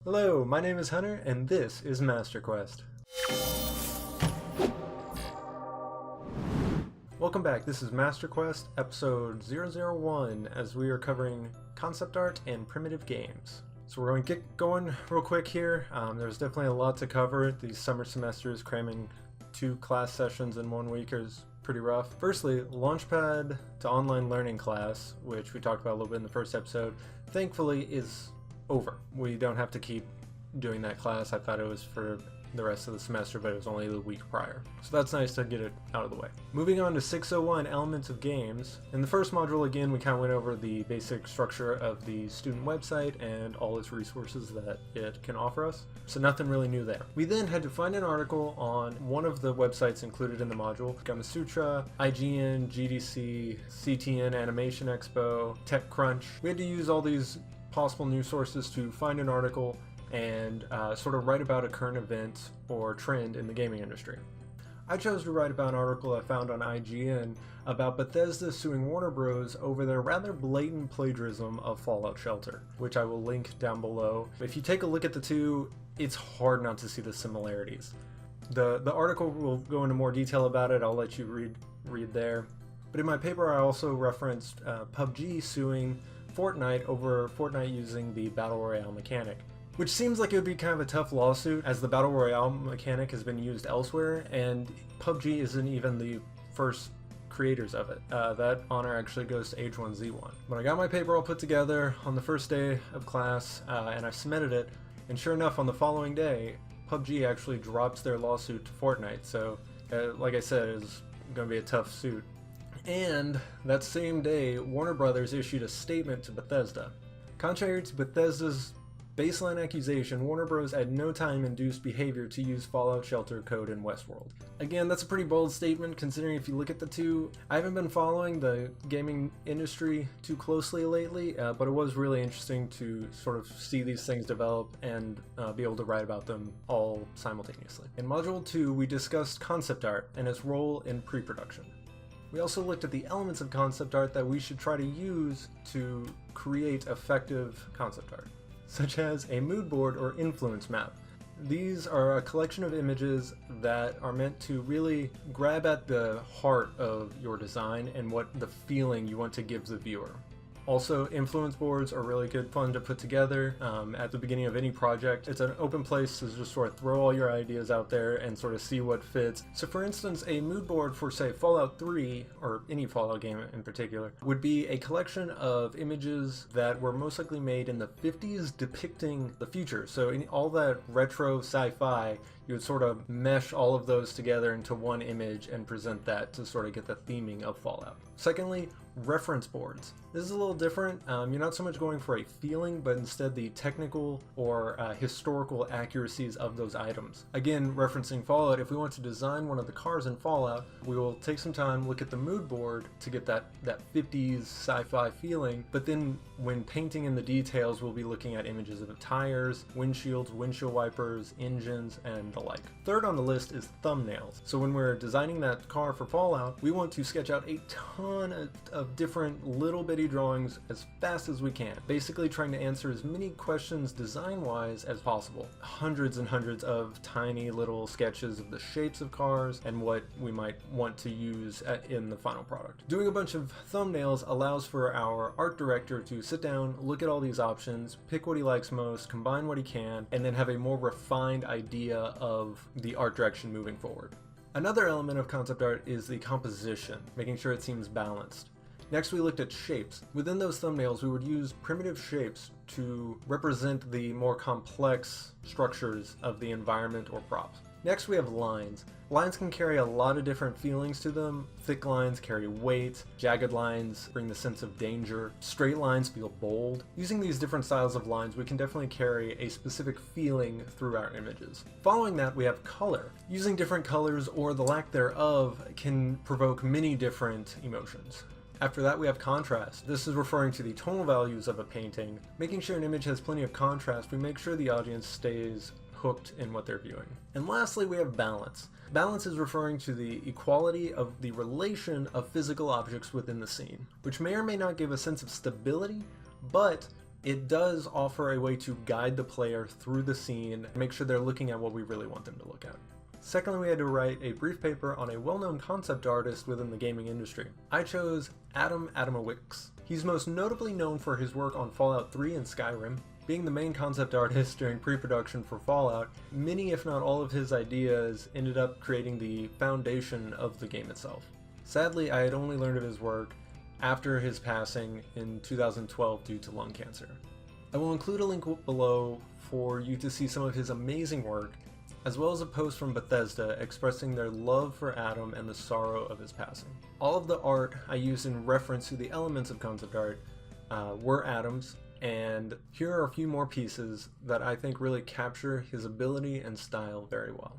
Hello, my name is Hunter, and this is MasterQuest. Welcome back, this is MasterQuest, episode 001, as we are covering concept art and primitive games. So we're going to get going real quick here. There's definitely a lot to cover. These summer semesters, cramming 2 class sessions in 1 week is pretty rough. Firstly, Launchpad to Online Learning class, which we talked about a little bit in the first episode, thankfully is over. We don't have to keep doing that class. I thought it was for the rest of the semester, but it was only the week prior. So that's nice to get it out of the way. Moving on to 601, Elements of Games. In the first module, again, we kind of went over the basic structure of the student website and all its resources that it can offer us. So nothing really new there. We then had to find an article on one of the websites included in the module, Gamasutra, IGN, GDC, CTN Animation Expo, TechCrunch. We had to use all these possible news sources to find an article and sort of write about a current event or trend in the gaming industry. I chose to write about an article I found on IGN about Bethesda suing Warner Bros. Over their rather blatant plagiarism of Fallout Shelter, which I will link down below. If you take a look at the two, it's hard not to see the similarities. The article will go into more detail about it. I'll let you read there. But in my paper, I also referenced PUBG suing Fortnite over Fortnite using the Battle Royale mechanic, which seems like it would be kind of a tough lawsuit, as the Battle Royale mechanic has been used elsewhere, and PUBG isn't even the first creators of it. That honor actually goes to H1Z1. But I got my paper all put together on the first day of class, and I submitted it, and sure enough, on the following day, PUBG actually dropped their lawsuit to Fortnite, so like I said, it's going to be a tough suit. And that same day, Warner Bros. Issued a statement to Bethesda. Contrary to Bethesda's baseline accusation, Warner Bros. At no time induced behavior to use Fallout Shelter code in Westworld. Again, that's a pretty bold statement, considering if you look at the two. I haven't been following the gaming industry too closely lately, but it was really interesting to sort of see these things develop and be able to write about them all simultaneously. In Module 2, we discussed concept art and its role in pre-production. We also looked at the elements of concept art that we should try to use to create effective concept art, such as a mood board or influence map. These are a collection of images that are meant to really grab at the heart of your design and what the feeling you want to give the viewer. Also, influence boards are really good fun to put together at the beginning of any project. It's an open place to just sort of throw all your ideas out there and sort of see what fits. So for instance, a mood board for, say, Fallout 3, or any Fallout game in particular, would be a collection of images that were most likely made in the 50s depicting the future. So in all that retro sci-fi, you would sort of mesh all of those together into one image and present that to sort of get the theming of Fallout. Secondly, reference boards. This is a little different. You're not so much going for a feeling, but instead the technical or historical accuracies of those items. Again, referencing Fallout, if we want to design one of the cars in Fallout, we will take some time, look at the mood board to get that 50s sci-fi feeling, but then when painting in the details, we'll be looking at images of tires, windshields, windshield wipers, engines, and the like. Third on the list is thumbnails. So when we're designing that car for Fallout, we want to sketch out a ton of different little bitty drawings as fast as we can, basically trying to answer as many questions design-wise as possible. Hundreds and hundreds of tiny little sketches of the shapes of cars and what we might want to use in the final product. Doing a bunch of thumbnails allows for our art director to sit down, look at all these options, pick what he likes most, combine what he can, and then have a more refined idea of the art direction moving forward. Another element of concept art is the composition, making sure it seems balanced. Next, we looked at shapes. Within those thumbnails, we would use primitive shapes to represent the more complex structures of the environment or props. Next, we have lines. Lines can carry a lot of different feelings to them. Thick lines carry weight, jagged lines bring the sense of danger, straight lines feel bold. Using these different styles of lines, we can definitely carry a specific feeling through our images. Following that, we have color. Using different colors, or the lack thereof, can provoke many different emotions. After that, we have contrast. This is referring to the tonal values of a painting. Making sure an image has plenty of contrast, we make sure the audience stays hooked in what they're viewing. And lastly, we have balance. Balance is referring to the equality of the relation of physical objects within the scene, which may or may not give a sense of stability, but it does offer a way to guide the player through the scene and make sure they're looking at what we really want them to look at. Secondly, we had to write a brief paper on a well-known concept artist within the gaming industry. I chose Adam Adamowicz. He's most notably known for his work on Fallout 3 and Skyrim. Being the main concept artist during pre-production for Fallout, many if not all of his ideas ended up creating the foundation of the game itself. Sadly, I had only learned of his work after his passing in 2012 due to lung cancer. I will include a link below for you to see some of his amazing work, as well as a post from Bethesda expressing their love for Adam and the sorrow of his passing. All of the art I used in reference to the elements of concept art were Adam's, and here are a few more pieces that I think really capture his ability and style very well.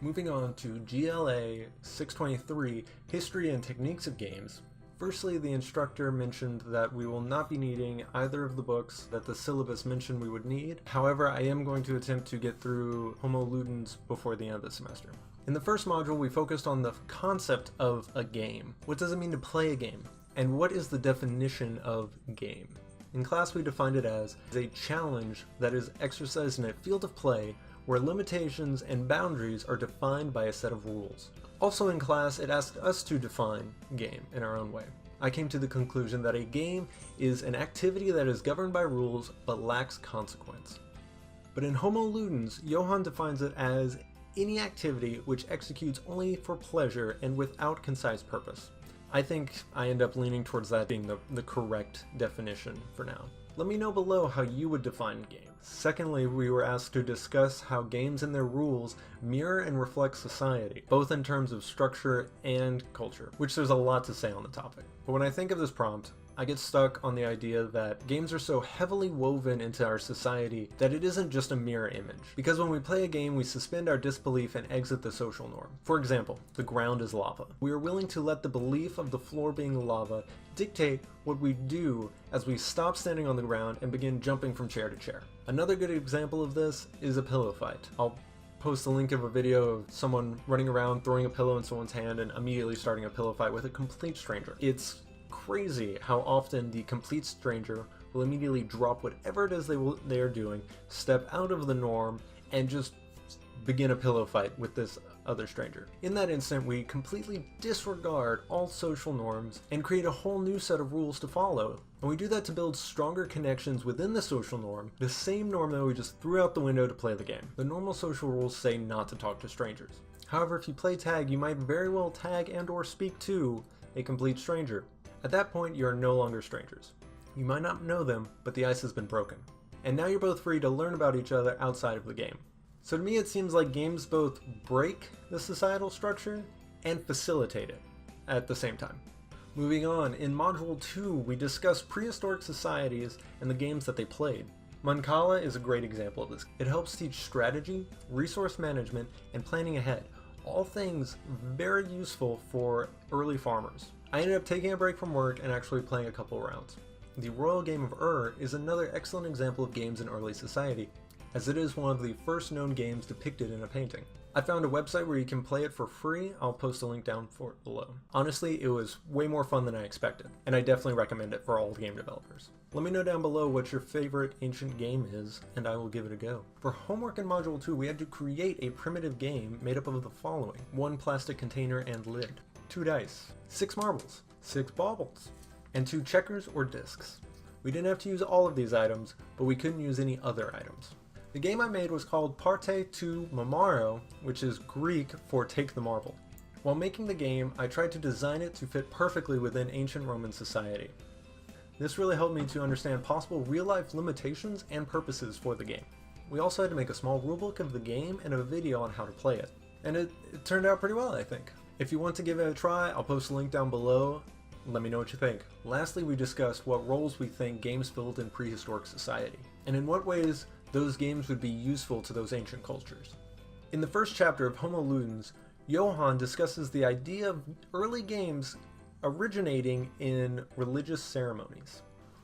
Moving on to GLA 623, History and Techniques of Games. Firstly, the instructor mentioned that we will not be needing either of the books that the syllabus mentioned we would need. However, I am going to attempt to get through Homo Ludens before the end of the semester. In the first module, we focused on the concept of a game. What does it mean to play a game? And what is the definition of game? In class, we defined it as a challenge that is exercised in a field of play where limitations and boundaries are defined by a set of rules. Also in class, it asked us to define game in our own way. I came to the conclusion that a game is an activity that is governed by rules but lacks consequence. But in Homo Ludens, Johann defines it as any activity which executes only for pleasure and without concise purpose. I think I end up leaning towards that being the correct definition for now. Let me know below how you would define game. Secondly, we were asked to discuss how games and their rules mirror and reflect society, both in terms of structure and culture, which there's a lot to say on the topic. But when I think of this prompt, I get stuck on the idea that games are so heavily woven into our society that it isn't just a mirror image. Because when we play a game, we suspend our disbelief and exit the social norm. For example, the ground is lava. We are willing to let the belief of the floor being lava dictate what we do as we stop standing on the ground and begin jumping from chair to chair. Another good example of this is a pillow fight. I'll post a link of a video of someone running around throwing a pillow in someone's hand and immediately starting a pillow fight with a complete stranger. It's crazy how often the complete stranger will immediately drop whatever it is they are doing, step out of the norm, and just begin a pillow fight with this other stranger. In that instant, we completely disregard all social norms and create a whole new set of rules to follow. And we do that to build stronger connections within the social norm, the same norm that we just threw out the window to play the game. The normal social rules say not to talk to strangers. However, if you play tag, you might very well tag and or speak to a complete stranger. At that point, you are no longer strangers. You might not know them, but the ice has been broken. And now you're both free to learn about each other outside of the game. So to me, it seems like games both break the societal structure and facilitate it at the same time. Moving on, in Module 2, we discussed prehistoric societies and the games that they played. Mancala is a great example of this. It helps teach strategy, resource management, and planning ahead, all things very useful for early farmers. I ended up taking a break from work and actually playing a couple rounds. The Royal Game of Ur is another excellent example of games in early society, as it is one of the first known games depicted in a painting. I found a website where you can play it for free. I'll post a link down for it below. Honestly, it was way more fun than I expected, and I definitely recommend it for all game developers. Let me know down below what your favorite ancient game is, and I will give it a go. For homework in Module 2, we had to create a primitive game made up of the following: 1 plastic container and lid, 2 dice, 6 marbles, 6 baubles, and 2 checkers or discs. We didn't have to use all of these items, but we couldn't use any other items. The game I made was called Párte To Mármaro, which is Greek for take the marble. While making the game, I tried to design it to fit perfectly within ancient Roman society. This really helped me to understand possible real-life limitations and purposes for the game. We also had to make a small rulebook of the game and a video on how to play it. And it turned out pretty well, I think. If you want to give it a try, I'll post a link down below. Let me know what you think. Lastly, we discussed what roles we think games filled in prehistoric society, and in what ways those games would be useful to those ancient cultures. In the first chapter of Homo Ludens, Johann discusses the idea of early games originating in religious ceremonies,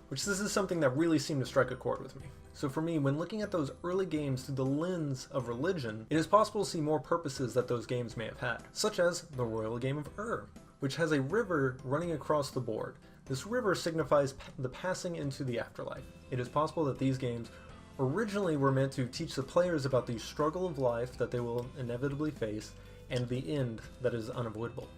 which this is something that really seemed to strike a chord with me. So for me, when looking at those early games through the lens of religion, it is possible to see more purposes that those games may have had, such as the royal game of Ur, which has a river running across the board. This river signifies the passing into the afterlife. It is possible that these games originally were meant to teach the players about the struggle of life that they will inevitably face and the end that is unavoidable.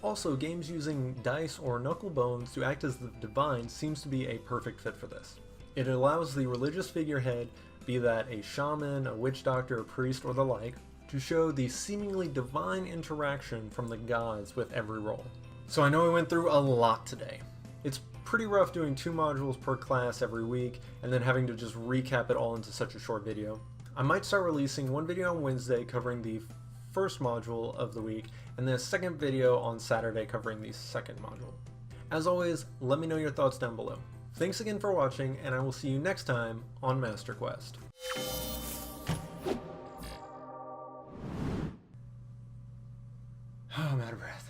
Also, games using dice or knuckle bones to act as the divine seems to be a perfect fit for this. It allows the religious figurehead, be that a shaman, a witch doctor, a priest, or the like, to show the seemingly divine interaction from the gods with every roll. So I know we went through a lot today. It's pretty rough doing 2 modules per class every week and then having to just recap it all into such a short video. I might start releasing one video on Wednesday covering the first module of the week and then a second video on Saturday covering the second module. As always, let me know your thoughts down below. Thanks again for watching, and I will see you next time on Master Quest. I'm out of breath.